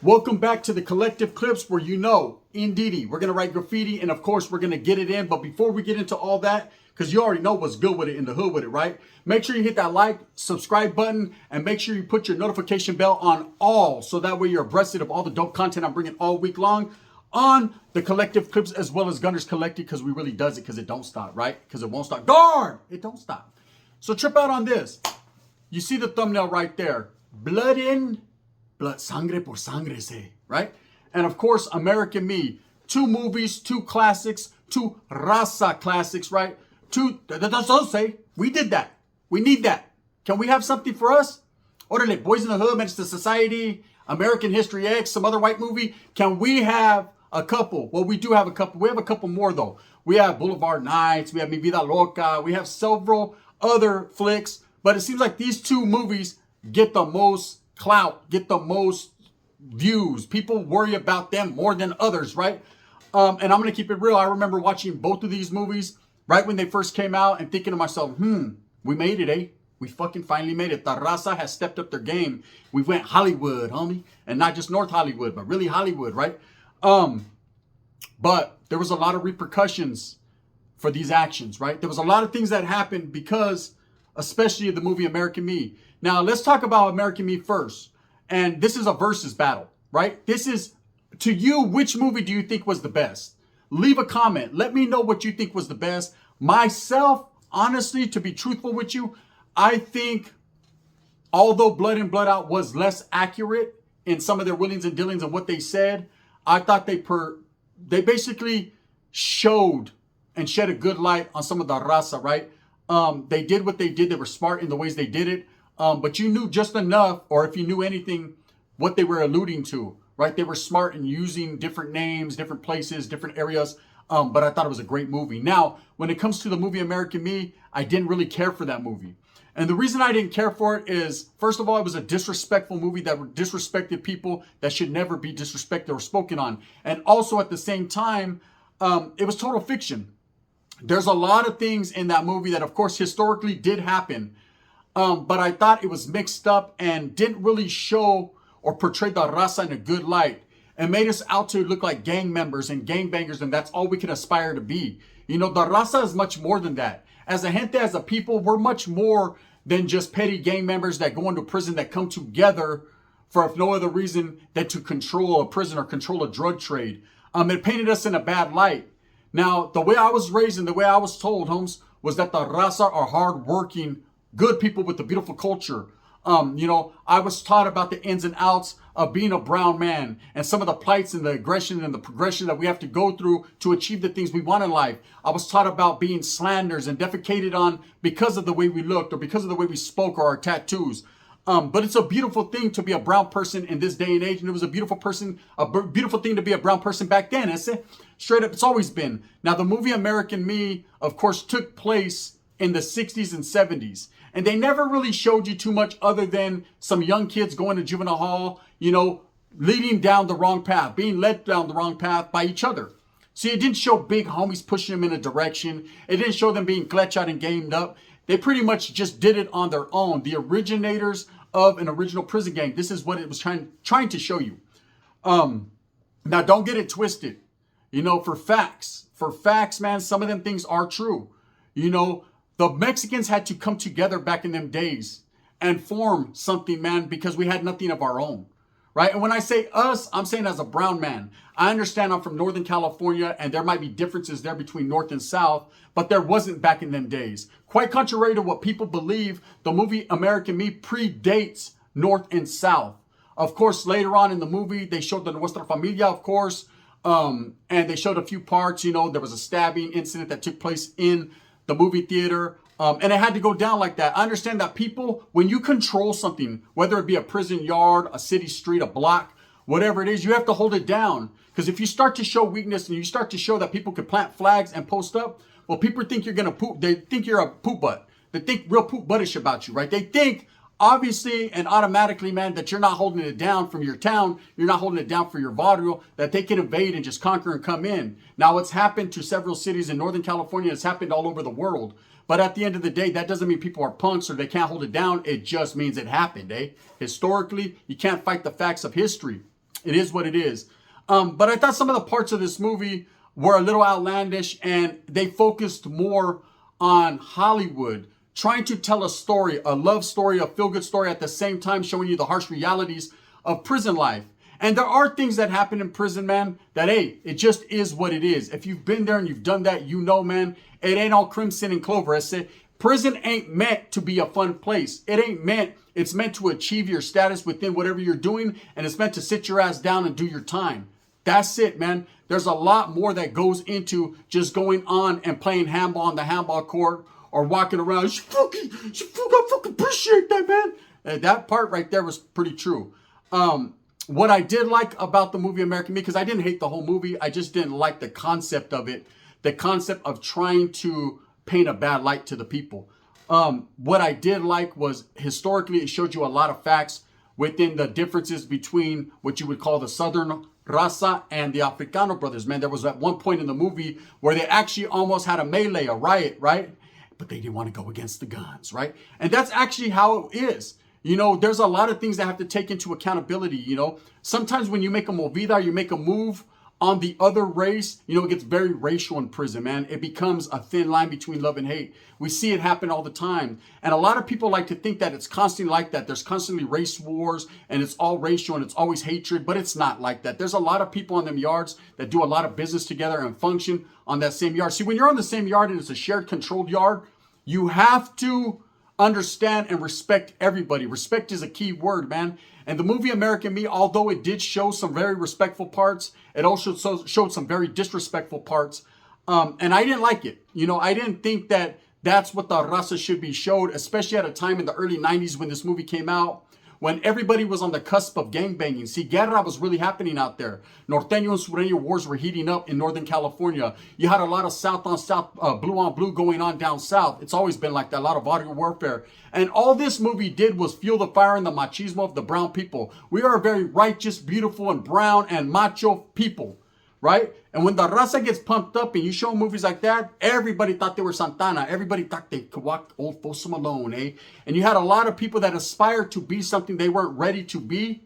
Welcome back to the Collective Clips where indeedy, we're going to write graffiti and of course we're going to get it in. But before we get into all that, because you already know what's good with it in the hood with it, right? Make sure you hit that like, subscribe button, and make sure you put your notification bell on all so that way you're abreast of all the dope content I'm bringing all week long on the Collective Clips as well as Gunners Collective, because we really does it because it don't stop, right? Because it won't stop. Darn! It don't stop. So trip out on this. You see the thumbnail right there. Blood in, blood, sangre por sangre, say, right? And of course, American Me. 2 movies, 2 classics, 2 raza classics, right? 2, don't say, we did that. We need that. Can we have something for us? Orderly, Boys in the Hood, Menace to Society, American History X, some other white movie. Can we have a couple? Well, we do have a couple. We have a couple more, though. We have Boulevard Nights. We have Mi Vida Loca. We have several other flicks. But it seems like these 2 movies get the most clout, get the most views. People worry about them more than others, right? And I'm going to keep it real. I remember watching both of these movies right when they first came out and thinking to myself, we made it, eh? We fucking finally made it. The raza has stepped up their game. We went Hollywood, homie. And not just North Hollywood, but really Hollywood, right? But there was a lot of repercussions for these actions, right? There was a lot of things that happened because, especially of the movie American Me. Now, let's talk about American Me first. And this is a versus battle, right? This is, to you, which movie do you think was the best? Leave a comment. Let me know what you think was the best. Myself, honestly, to be truthful with you, I think, although Blood In, Blood Out was less accurate in some of their willings and dealings and what they said, I thought they basically showed and shed a good light on some of the raza, right? They did what they did. They were smart in the ways they did it. But you knew just enough, or if you knew anything, what they were alluding to, right? They were smart in using different names, different places, different areas. But I thought it was a great movie. Now, when it comes to the movie American Me, I didn't really care for that movie. And the reason I didn't care for it is, first of all, it was a disrespectful movie that disrespected people that should never be disrespected or spoken on. And also at the same time, it was total fiction. There's a lot of things in that movie that, of course, historically did happen. But I thought it was mixed up and didn't really show or portray the raza in a good light and made us out to look like gang members and gangbangers, and that's all we can aspire to be. You know, the raza is much more than that. As a gente, as a people, we're much more than just petty gang members that go into prison that come together for if no other reason than to control a prison or control a drug trade. It painted us in a bad light. Now, the way I was raised and the way I was told, Holmes, was that the raza are hardworking, good people with a beautiful culture. I was taught about the ins and outs of being a brown man and some of the plights and the aggression and the progression that we have to go through to achieve the things we want in life. I was taught about being slandered and defecated on because of the way we looked or because of the way we spoke or our tattoos. But it's a beautiful thing to be a brown person in this day and age. And it was a beautiful thing to be a brown person back then. That's it. Straight up, it's always been. Now, the movie American Me, of course, took place in the 60s and 70s. And they never really showed you too much other than some young kids going to juvenile hall, leading down the wrong path, being led down the wrong path by each other. See, it didn't show big homies pushing them in a direction. It didn't show them being clutch out and gamed up. They pretty much just did it on their own. The originators of an original prison gang. This is what it was trying to show you. Now, don't get it twisted. For facts, man, some of them things are true. The Mexicans had to come together back in them days and form something, man, because we had nothing of our own, right? And when I say us, I'm saying as a brown man. I understand I'm from Northern California and there might be differences there between North and South, but there wasn't back in them days. Quite contrary to what people believe, the movie American Me predates North and South. Of course, later on in the movie, they showed the Nuestra Familia, of course, and they showed a few parts. There was a stabbing incident that took place in the movie theater, and it had to go down like that. I understand that people, when you control something, whether it be a prison yard, a city street, a block, whatever it is, you have to hold it down. Because if you start to show weakness and you start to show that people can plant flags and post up, well, people think you're gonna poop. They think you're a poop butt. They think real poop buttish about you, right? They think obviously and automatically, man, that you're not holding it down from your town. You're not holding it down for your barrio, that they can invade and just conquer and come in. Now, it's happened to several cities in Northern California. It's happened all over the world. But at the end of the day, that doesn't mean people are punks or they can't hold it down. It just means it happened, eh? Historically, you can't fight the facts of history. It is what it is. But I thought some of the parts of this movie were a little outlandish, and they focused more on Hollywood trying to tell a story, a love story, a feel-good story, at the same time showing you the harsh realities of prison life. And there are things that happen in prison, man, that, hey, it just is what it is. If you've been there and you've done that, you know, man, it ain't all crimson and clover. I said, prison ain't meant to be a fun place. It ain't meant, it's meant to achieve your status within whatever you're doing, and it's meant to sit your ass down and do your time. That's it, man. There's a lot more that goes into just going on and playing handball on the handball court or walking around. I fucking appreciate that, man. And that part right there was pretty true. What I did like about the movie American Me, because I didn't hate the whole movie, I just didn't like the concept of it. The concept of trying to paint a bad light to the people. What I did like was, historically, it showed you a lot of facts within the differences between what you would call the Southern Raza and the Africano brothers. Man, there was at one point in the movie where they actually almost had a melee, a riot, right? But they didn't want to go against the guns, right? And that's actually how it is. You know, there's a lot of things that have to take into accountability, you know. Sometimes when you make a movida, you make a move on the other race, you know, it gets very racial in prison, man. It becomes a thin line between love and hate. We see it happen all the time. And a lot of people like to think that it's constantly like that. There's constantly race wars and it's all racial and it's always hatred, but it's not like that. There's a lot of people on them yards that do a lot of business together and function on that same yard. See, when you're on the same yard and it's a shared controlled yard, you have to understand and respect everybody. Respect is a key word, man. And the movie American Me, although it did show some very respectful parts, it also showed some very disrespectful parts. And I didn't like it. You know, I didn't think that that's what the raza should be showed, especially at a time in the early 90s when this movie came out, when everybody was on the cusp of gangbanging. See, guerra was really happening out there. Norteño and Sureño wars were heating up in Northern California. You had a lot of South on South, blue on blue going on down South. It's always been like that, a lot of barrio warfare. And all this movie did was fuel the fire and the machismo of the brown people. We are a very righteous, beautiful, and brown and macho people, right? And when the raza gets pumped up and you show movies like that, everybody thought they were Santana. Everybody thought they could walk old Folsom alone, eh? And you had a lot of people that aspired to be something they weren't ready to be.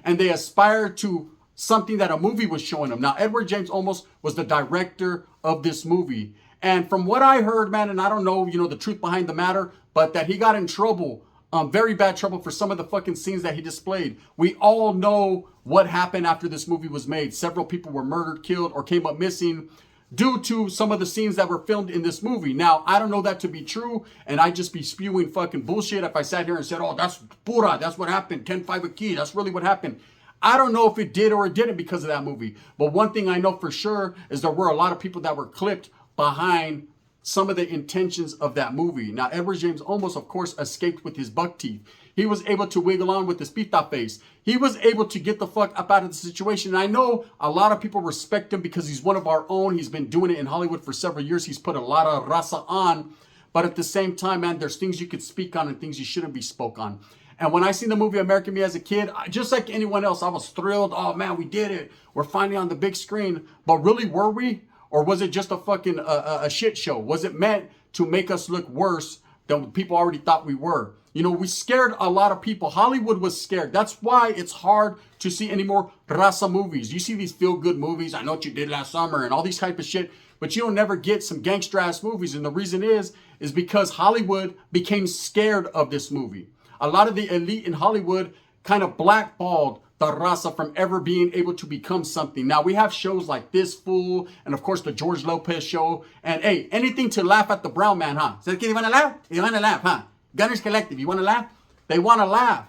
And they aspired to something that a movie was showing them. Now, Edward James Olmos was the director of this movie. And from what I heard, man, and I don't know, you know, the truth behind the matter, but that he got in trouble, very bad trouble for some of the fucking scenes that he displayed. We all know what happened after this movie was made. Several people were murdered, killed, or came up missing due to some of the scenes that were filmed in this movie. Now, I don't know that to be true, and I'd just be spewing fucking bullshit if I sat here and said, oh, that's pura, that's what happened, 10-5 a key, that's really what happened. I don't know if it did or it didn't because of that movie. But one thing I know for sure is there were a lot of people that were clipped behind some of the intentions of that movie. Now, Edward James Olmos, of course, escaped with his buck teeth. He was able to wiggle on with his pita face. He was able to get the fuck up out of the situation. And I know a lot of people respect him because he's one of our own. He's been doing it in Hollywood for several years. He's put a lot of raza on. But at the same time, man, there's things you could speak on and things you shouldn't be spoke on. And when I seen the movie American Me as a kid, just like anyone else, I was thrilled. Oh, man, we did it. We're finally on the big screen. But really, were we? Or was it just a fucking a shit show? Was it meant to make us look worse than people already thought we were? You know, we scared a lot of people. Hollywood was scared. That's why it's hard to see any more raza movies. You see these feel-good movies, I Know What You Did Last Summer, and all these type of shit, but you'll never get some gangster-ass movies. And the reason is because Hollywood became scared of this movie. A lot of the elite in Hollywood kind of blackballed the raza from ever being able to become something. Now, we have shows like This Fool, and of course the George Lopez show, and hey, anything to laugh at the brown man, huh? So you want to laugh? You want to laugh, huh? Gunners Collective, you want to laugh? They want to laugh.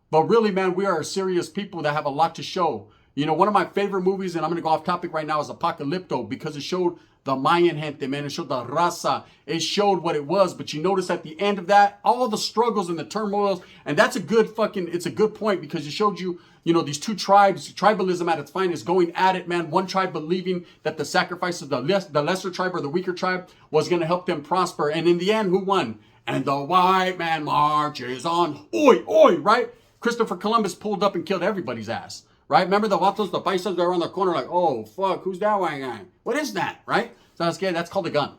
But really, man, we are serious people that have a lot to show. You know, one of my favorite movies, and I'm going to go off topic right now, is Apocalypto, because it showed the Mayan gente, man. It showed the raza. It showed what it was. But you notice at the end of that, all the struggles and the turmoils, and that's a good fucking, it's a good point because it showed you, you know, these two tribes, tribalism at its finest, going at it, man. One tribe believing that the sacrifice of the lesser tribe or the weaker tribe was going to help them prosper. And in the end, who won? And the white man marches on. Oi, oi, right? Christopher Columbus pulled up and killed everybody's ass, right? Remember the vatos, the paisas, they're on the corner like, oh, fuck, who's that white guy? What is that, right? So that's called a gun.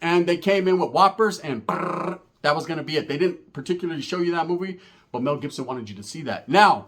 And they came in with whoppers and brrr, that was going to be it. They didn't particularly show you that movie, but Mel Gibson wanted you to see that. Now,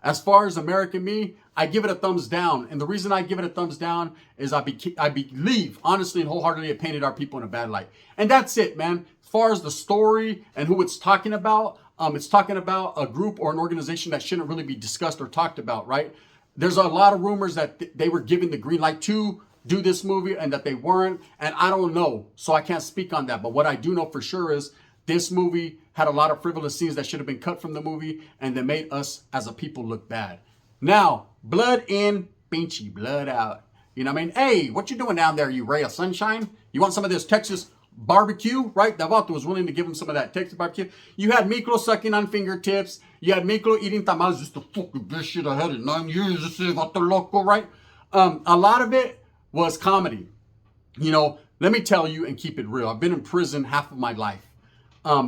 As far as American Me, I give it a thumbs down. And the reason I give it a thumbs down is I believe, honestly and wholeheartedly, it painted our people in a bad light. And that's it, man. As far as the story and who it's talking about a group or an organization that shouldn't really be discussed or talked about, right? There's a lot of rumors that they were given the green light to do this movie and that they weren't. And I don't know. So I can't speak on that. But what I do know for sure is this movie had a lot of frivolous scenes that should have been cut from the movie, and they made us as a people look bad. Now, blood in, pinchy, blood out. You know what I mean? Hey, what you doing down there, you ray of sunshine? You want some of this Texas barbecue, right? The vato was willing to give him some of that Texas barbecue. You had Miklo sucking on fingertips. You had Miklo eating tamales. Just the fucking best shit I had in 9 years. This is vato loco, right? A lot of it was comedy. You know, let me tell you and keep it real. I've been in prison half of my life.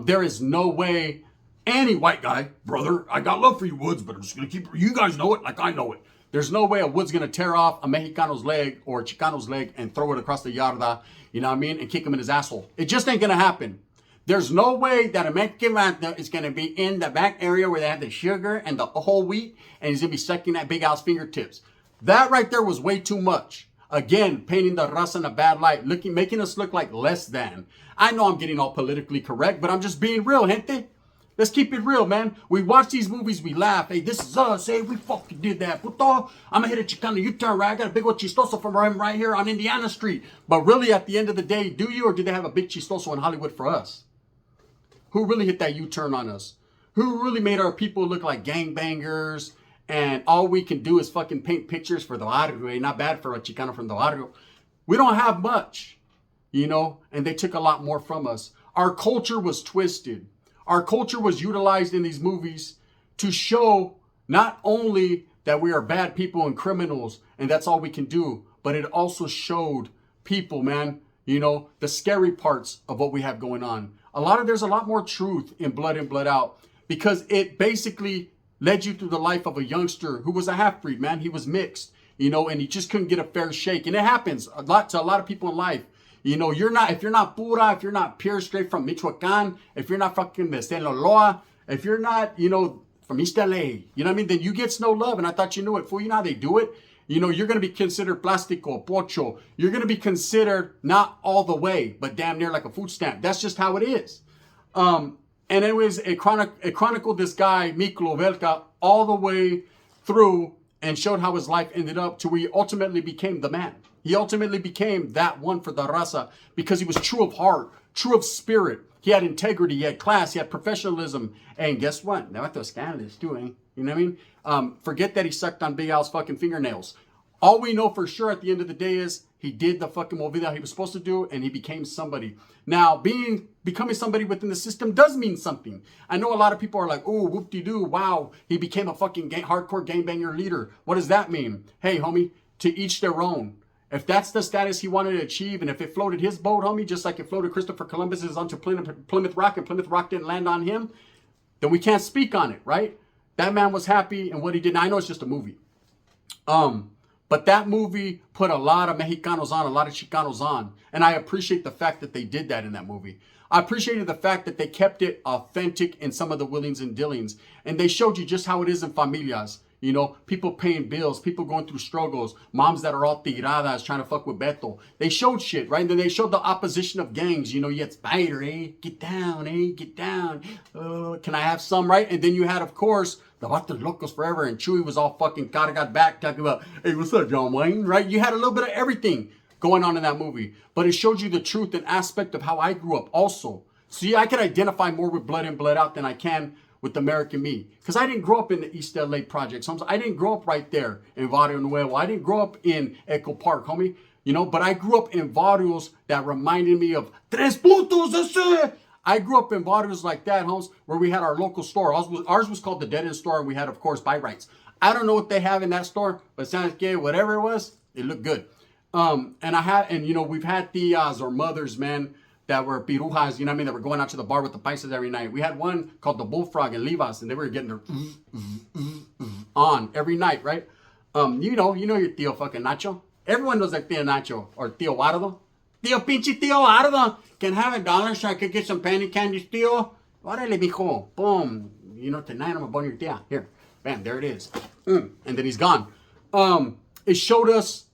There is no way any white guy, brother, I got love for you, Woods, but I'm just going to keep, you guys know it like I know it. There's no way a Woods going to tear off a Mexicano's leg or a Chicano's leg and throw it across the yarda, you know what I mean, and kick him in his asshole. It just ain't going to happen. There's no way that a Mexican is going to be in the back area where they have the sugar and the whole wheat, and he's going to be sucking that big ass fingertips. That right there was way too much. Again, painting the raza in a bad light, making us look like less than. I know I'm getting all politically correct, but I'm just being real, gente. Let's keep it real, man. We watch these movies, we laugh. Hey, this is us. Hey, we fucking did that. Puto, I'm gonna hit a Chicano U-turn, right? I got a big old chistoso from him right here on Indiana Street. But really, at the end of the day, do you or do they have a big chistoso in Hollywood for us? Who really hit that U-turn on us? Who really made our people look like gangbangers? And all we can do is fucking paint pictures for the barrio. Not bad for a Chicano from the barrio. We don't have much, you know, and they took a lot more from us. Our culture was twisted. Our culture was utilized in these movies to show not only that we are bad people and criminals and that's all we can do, but it also showed people, man, you know, the scary parts of what we have going on. There's a lot more truth in Blood In, Blood Out because it basically led you through the life of a youngster who was a half-breed, man. He was mixed, you know, and he just couldn't get a fair shake. And it happens a lot to a lot of people in life. You know, if you're not pura, if you're not pure straight from Michoacan, if you're not fucking de Sinaloa, if you're not, you know, from East LA, you know what I mean? Then you get no love. And I thought you knew it. Fool, you know how they do it? You know, you're going to be considered plastico, pocho. You're going to be considered not all the way, but damn near like a food stamp. That's just how it is. And it was it chronicled this guy, Miklo Velka, all the way through and showed how his life ended up to where he ultimately became the man. He ultimately became that one for the raza because he was true of heart, true of spirit. He had integrity, he had class, he had professionalism. And guess what? Now, those scandalous too, eh? You know what I mean? Forget that he sucked on Big Al's fucking fingernails. All we know for sure at the end of the day is he did the fucking movida he was supposed to do and he became somebody. Now, becoming somebody within the system does mean something. I know a lot of people are like, oh, whoop-de-doo, wow, he became a fucking hardcore gangbanger leader. What does that mean? Hey, homie, to each their own. If that's the status he wanted to achieve, and if it floated his boat, homie, just like it floated Christopher Columbus's onto Plymouth Rock, and Plymouth Rock didn't land on him, then we can't speak on it, right? That man was happy in what he did. Now, I know it's just a movie. But that movie put a lot of Mexicanos on, a lot of Chicanos on. And I appreciate the fact that they did that in that movie. I appreciated the fact that they kept it authentic in some of the willings and dealings. And they showed you just how it is in familias. You know, people paying bills, people going through struggles, moms that are all tiradas trying to fuck with Beto. They showed shit, right? And then they showed the opposition of gangs. You know, you had Spider, eh? Get down, eh? Get down. Can I have some, right? And then you had, of course, the Vatos Locos Forever. And Chewy was all fucking got back talking about, hey, what's up, John Wayne, right? You had a little bit of everything going on in that movie. But it showed you the truth and aspect of how I grew up also. See, I can identify more with Blood In, Blood Out than I can with American Me. Because I didn't grow up in the East LA projects. I didn't grow up right there in Barrio Nuevo. I didn't grow up in Echo Park, homie. You know, but I grew up in barrios that reminded me of Tres Puntos. I grew up in barrios like that, homes, where we had our local store. Ours was called the Dead End Store, and we had, of course, buy rights. I don't know what they have in that store, but sounds good. Whatever it was, it looked good. And you know, we've had tias or mothers, man, that were pirujas, you know what I mean, that were going out to the bar with the paisas every night. We had one called the Bullfrog in Livas, and they were getting their on every night, right? You know your tío fucking Nacho. Everyone knows that tío Nacho or tío Guardo. Tío pinche tío Guardo. Can have $1 so I could get some penny candies, tío. Órale, mijo. Boom. You know, tonight I'm gonna bone your tía. Here. bam, there it is. And then he's gone. It showed us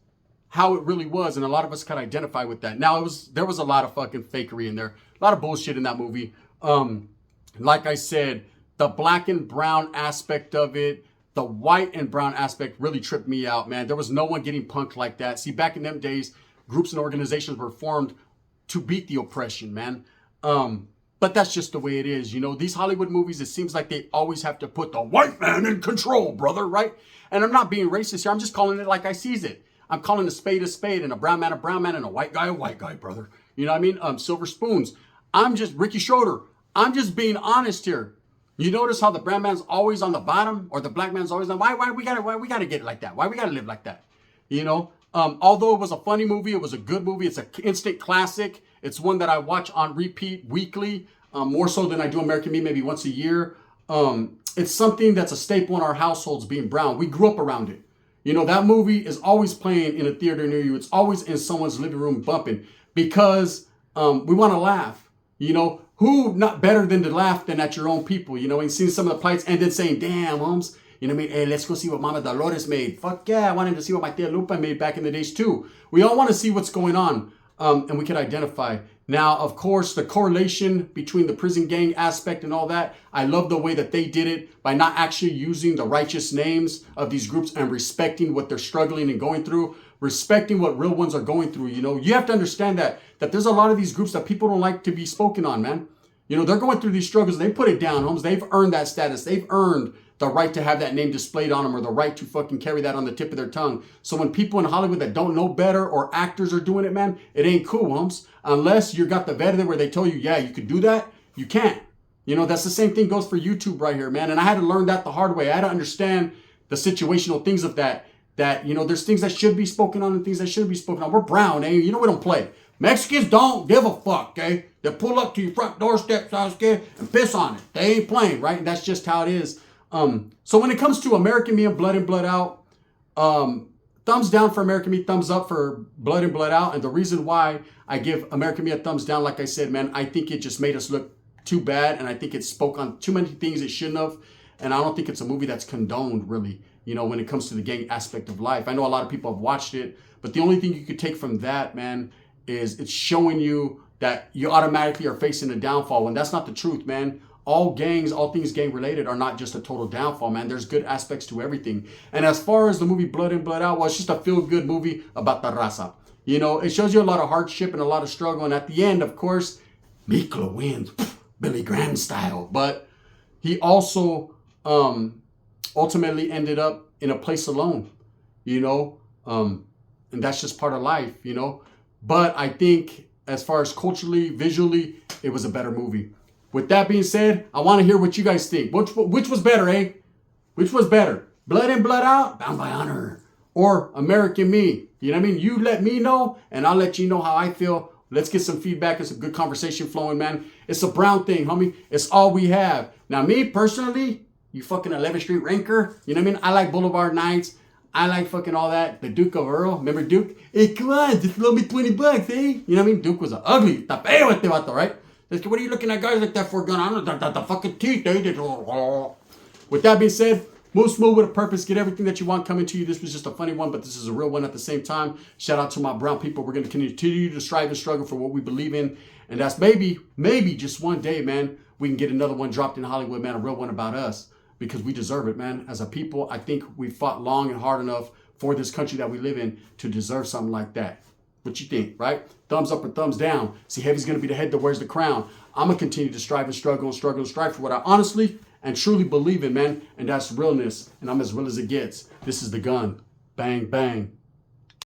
how it really was, and a lot of us could identify with that. Now, there was a lot of fucking fakery in there, a lot of bullshit in that movie. Like I said, the black and brown aspect of it, the white and brown aspect really tripped me out, man. There was no one getting punked like that. See, back in them days, groups and organizations were formed to beat the oppression, man. But that's just the way it is. You know, these Hollywood movies, it seems like they always have to put the white man in control, brother, right? And I'm not being racist here. I'm just calling it like I sees it. I'm calling a spade, and a brown man, and a white guy, brother. You know what I mean? Silver spoons. I'm just Ricky Schroeder. I'm just being honest here. You notice how the brown man's always on the bottom, or the black man's always on. Why we gotta get it like that? Why we gotta live like that? You know. Although it was a funny movie, it was a good movie. It's an instant classic. It's one that I watch on repeat weekly, more so than I do American Me, maybe once a year. It's something that's a staple in our households, being brown. We grew up around it. You know, that movie is always playing in a theater near you. It's always in someone's living room bumping because we want to laugh. You know, who not better than to laugh than at your own people, you know, and seeing some of the plights and then saying, damn, Holmes, you know what I mean? Hey, let's go see what Mama Dolores made. Fuck yeah, I wanted to see what my Tia Lupa made back in the days too. We all want to see what's going on, and we can identify. Now, of course, the correlation between the prison gang aspect and all that, I love the way that they did it by not actually using the righteous names of these groups and respecting what they're struggling and going through, respecting what real ones are going through. You know, you have to understand that there's a lot of these groups that people don't like to be spoken on, man. You know, they're going through these struggles. They put it down, Holmes. They've earned that status. They've earned the right to have that name displayed on them, or the right to fucking carry that on the tip of their tongue. So when people in Hollywood that don't know better, or actors are doing it, man, it ain't cool, Holmes. Unless you got the vet where they told you, yeah, you could do that, you can't. You know, that's the same thing goes for YouTube right here, man. And I had to learn that the hard way. I had to understand the situational things of that, you know, there's things that should be spoken on and things that shouldn't be spoken on. We're brown, eh? You know, we don't play. Mexicans don't give a fuck, okay? They pull up to your front doorstep, okay, and piss on it. They ain't playing, right? And that's just how it is. So when it comes to American Me and Blood In, Blood Out, thumbs down for American Me, thumbs up for Blood In, Blood Out. And the reason why I give American Me a thumbs down, like I said, man, I think it just made us look too bad. And I think it spoke on too many things it shouldn't have. And I don't think it's a movie that's condoned, really, you know, when it comes to the gang aspect of life. I know a lot of people have watched it, but the only thing you could take from that, man, is it's showing you that you automatically are facing a downfall, when that's not the truth, man. All gangs, all things gang related are not just a total downfall, man. There's good aspects to everything. And as far as the movie Blood In, Blood Out, well, it's just a feel-good movie about the raza. You know, it shows you a lot of hardship and a lot of struggle. And at the end, of course, Miklo wins, Billy Graham style. But he also ultimately ended up in a place alone, you know. And that's just part of life, you know. But I think as far as culturally, visually, it was a better movie. With that being said, I want to hear what you guys think. Which was better, eh? Which was better? Blood In, Blood Out, Bound by Honor, or American Me? You know what I mean? You let me know, and I'll let you know how I feel. Let's get some feedback and some good conversation flowing, man. It's a brown thing, homie. It's all we have. Now, me personally, you fucking 11th Street ranker, you know what I mean? I like Boulevard Nights. I like fucking all that. The Duke of Earl. Remember Duke? Hey, come on, just loan me $20, eh? You know what I mean? Duke was an ugly. Tapeo este vato, right? What are you looking at guys like that for a gun? I don't know, the fucking teeth, eh? With that being said, move smooth with a purpose. Get everything that you want coming to you. This was just a funny one, but this is a real one at the same time. Shout out to my brown people. We're going to continue to strive and struggle for what we believe in. And that's maybe just one day, man, we can get another one dropped in Hollywood, man, a real one about us. Because we deserve it, man. As a people, I think we fought long and hard enough for this country that we live in to deserve something like that. What you think, right? Thumbs up or thumbs down. See, Heavy's going to be the head that wears the crown. I'm going to continue to strive and struggle and strive for what I honestly and truly believe in, man. And that's realness. And I'm as real as it gets. This is The Gun. Bang, bang.